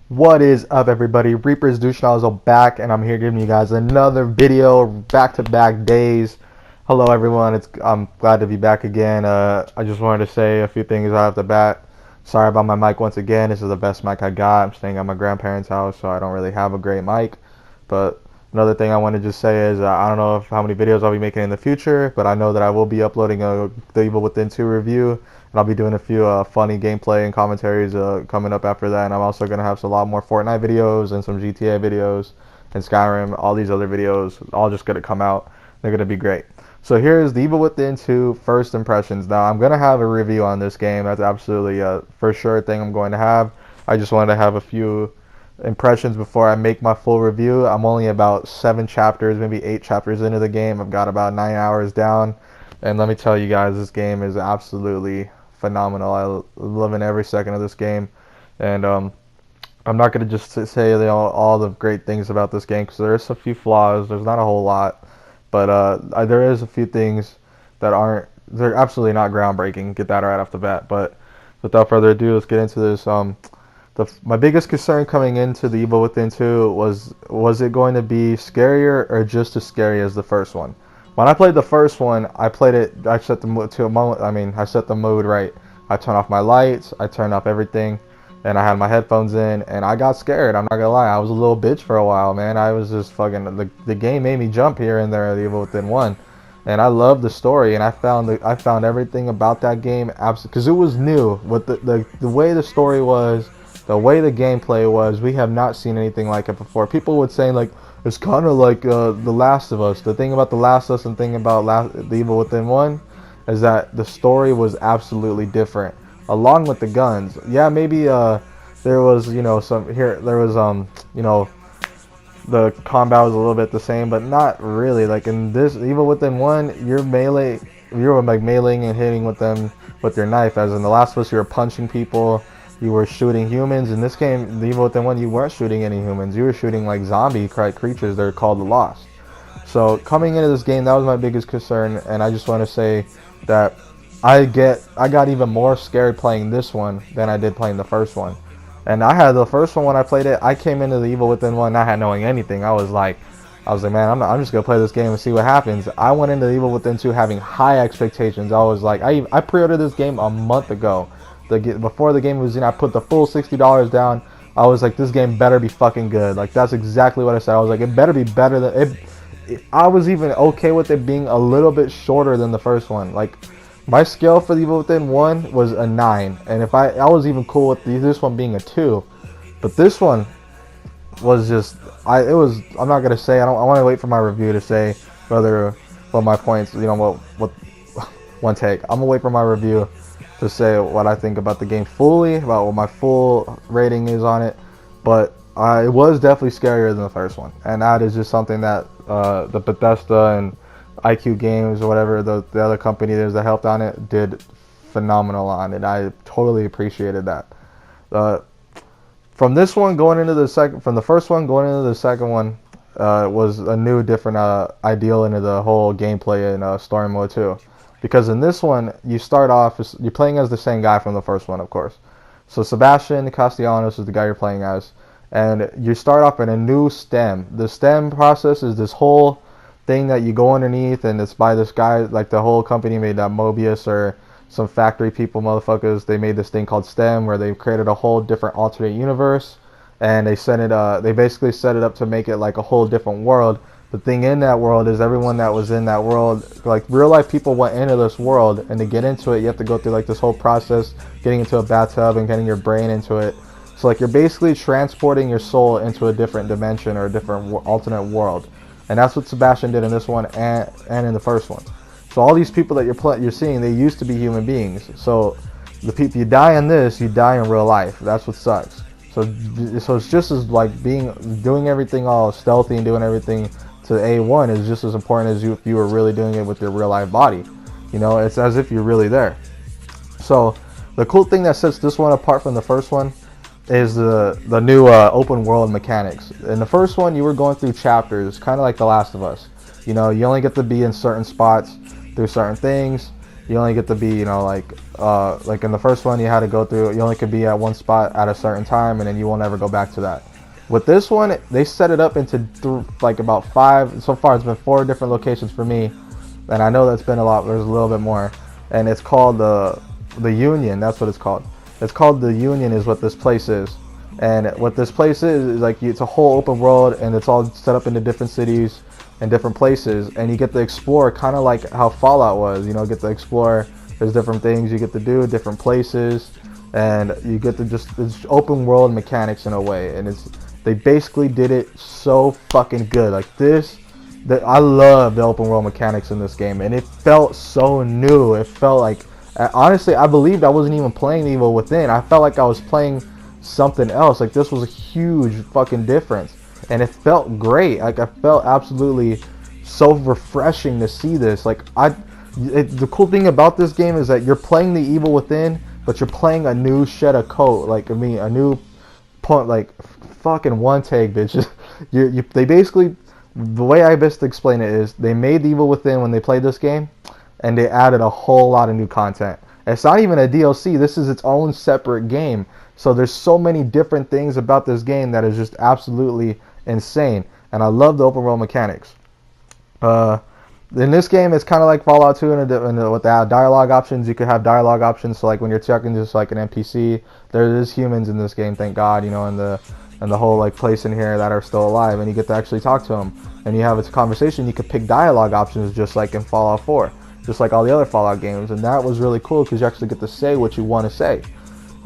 What is up, everybody? Reaper's Douche back, and I'm here giving you guys another video, back-to-back days. Hello, everyone. I'm glad to be back again. I just wanted to say a few things right off the bat. Sorry about my mic once again. This is the best mic I got. I'm staying at my grandparents' house, so I don't really have a great mic. But another thing I want to just say is I don't know how many videos I'll be making in the future, but I know that I will be uploading The Evil Within 2 review, and I'll be doing a few funny gameplay and commentaries coming up after that. And I'm also going to have a lot more Fortnite videos and some GTA videos and Skyrim, all these other videos, all just going to come out. They're going to be great. So here's The Evil Within 2 first impressions. Now I'm going to have a review on this game. That's absolutely for sure thing I'm going to have. I just wanted to have a few impressions before I make my full review. I'm only about 7 chapters, maybe 8 chapters into the game. I've got about 9 hours down, and let me tell you guys, this game is absolutely phenomenal. I'm loving every second of this game, and I'm not gonna just say all the great things about this game because there's a few flaws. There's not a whole lot, but there is a few things that they're absolutely not groundbreaking. Get that right off the bat. But without further ado, let's get into this. My biggest concern coming into The Evil Within 2 was it going to be scarier or just as scary as the first one? When I played the first one, I set the mood to a moment. I set the mood right. I turned off my lights, I turned off everything, and I had my headphones in, and I got scared. I'm not gonna lie, I was a little bitch for a while, man. I was just fucking the game made me jump here and there. The Evil Within 1. And I love the story, and I found everything about that game absolutely, because it was new. With the way the story was, the way the gameplay was, we have not seen anything like it before. People would say like it's kind of like The Last of Us. The thing about The Last of Us and thing about The Evil Within 1 is that the story was absolutely different. Along with the guns, yeah, maybe there was the combat was a little bit the same, but not really. Like in this Evil Within 1, you were like meleeing and hitting with them with your knife. As in The Last of Us, you were punching people, you were shooting humans. In this game, The Evil Within 1, you weren't shooting any humans. You were shooting like zombie creatures. They're called the Lost. So coming into this game, that was my biggest concern, and I just want to say that I got even more scared playing this one than I did playing the first one. And I had the first one when I played it. I came into The Evil Within 1 not knowing anything. I was like, man, I'm just gonna play this game and see what happens. I went into The Evil Within 2 having high expectations. I was like, I pre-ordered this game a month ago. Before the game was in, I put the full $60 down. I was like, this game better be fucking good. Like, that's exactly what I said. I was like, it better be better than it. I was even okay with it being a little bit shorter than the first one. Like, my scale for The Evil Within 1 was a 9, and if I was even cool with this one being a 2, but this one was just I'm not gonna say, I want to wait for my review to say what my points, what one take. I'm gonna wait for my review to say what I think about the game fully, about what my full rating is on it, but it was definitely scarier than the first one, and that is just something that the Bethesda and IQ Games or whatever the other company is that helped on it did phenomenal on it. I totally appreciated that. From the first one going into the second one was a new, different ideal into the whole gameplay and story mode too. Because in this one, you start off, you're playing as the same guy from the first one, of course. So Sebastian Castellanos is the guy you're playing as, and you start off in a new stem. The stem process is this whole thing that you go underneath, and it's by this guy, like the whole company made that Mobius or some factory people motherfuckers. They made this thing called STEM where they created a whole different alternate universe, and they basically set it up to make it like a whole different world. The thing in that world is everyone that was in that world, like real life people went into this world, and to get into it you have to go through like this whole process, getting into a bathtub and getting your brain into it. So like you're basically transporting your soul into a different dimension or a different alternate world. And that's what Sebastian did in this one and in the first one. So all these people that you're seeing, they used to be human beings. So the people, you die in this, you die in real life. That's what sucks. So it's just as like doing everything all stealthy and doing everything to A1 is just as important as if you were really doing it with your real life body. It's as if you're really there. So the cool thing that sets this one apart from the first one is the new open world mechanics. In the first one, you were going through chapters, kind of like The Last of Us. You only get to be in certain spots, do certain things, you only get to be, you know, like in the first one you had to go through, you only could be at one spot at a certain time, and then you won't ever go back to that. With this one, they set it up into like about 5. So far, it's been 4 different locations for me, and I know that's been a lot. There's a little bit more, and it's called the Union. That's what it's called. It's called the Union, is what this place is. And what this place is like, it's a whole open world, and it's all set up into different cities and different places, and you get to explore, kind of like how Fallout was. You know, get to explore. There's different things you get to do, different places, and you get to just, it's open world mechanics in a way, and they basically did it so fucking good. Like I love the open world mechanics in this game, and it felt so new. It felt like, honestly, I believed I wasn't even playing Evil Within. I felt like I was playing something else. Like, this was a huge fucking difference, and it felt great. Like, I felt absolutely so refreshing to see this. Like, the cool thing about this game is that you're playing the Evil Within, but you're playing a new shed of coat. Like, I mean, a new point, like, fucking one take, bitches. They basically, the way I best explain it is, they made the Evil Within when they played this game, and they added a whole lot of new content. It's not even a DLC. This is its own separate game. So there's so many different things about this game that is just absolutely insane. And I love the open world mechanics. In this game, it's kind of like Fallout 2 with the dialogue options. You could have dialogue options. So like when you're talking to just like an NPC, there is humans in this game, thank God, you know, and the whole like place in here that are still alive, and you get to actually talk to them. And you have a conversation. You could pick dialogue options just like in Fallout 4. Just like all the other Fallout games, and that was really cool because you actually get to say what you want to say.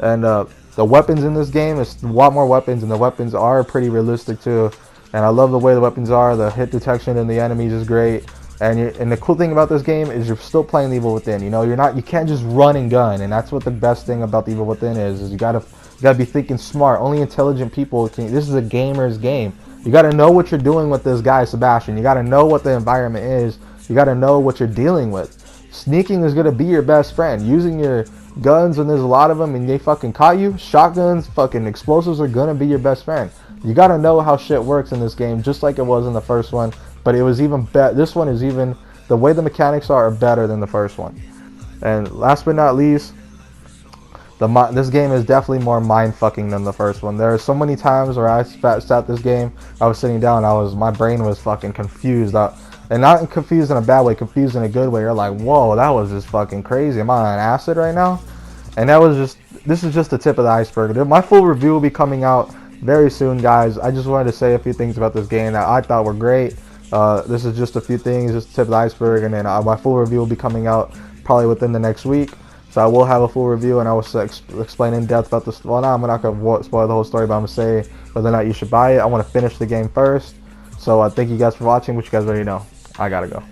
And the weapons in this game, is a lot more weapons, and the weapons are pretty realistic too. And I love the way the weapons are. The hit detection in the enemies is great. And the cool thing about this game is you're still playing the Evil Within. You know, you can't just run and gun, and that's what the best thing about the Evil Within is you gotta be thinking smart. Only intelligent people can. This is a gamer's game. You gotta know what you're doing with this guy Sebastian. You gotta know what the environment is. You got to know what you're dealing with. Sneaking is going to be your best friend. Using your guns when there's a lot of them and they fucking caught you. Shotguns, fucking explosives are going to be your best friend. You got to know how shit works in this game, just like it was in the first one. But it was even better. This one is even, the way the mechanics are better than the first one. And last but not least, this game is definitely more mind-fucking than the first one. There are so many times where I sat this game, I was sitting down, my brain was fucking confused. And not confused in a bad way, confused in a good way. You're like, whoa, that was just fucking crazy. Am I on acid right now? And this is just the tip of the iceberg. My full review will be coming out very soon, guys. I just wanted to say a few things about this game that I thought were great. This is just a few things, just the tip of the iceberg. And then my full review will be coming out probably within the next week. So I will have a full review, and I will explain in depth about this. Well, now I'm not going to spoil the whole story, but I'm going to say whether or not you should buy it. I want to finish the game first. So thank you guys for watching, which you guys already know. I gotta go.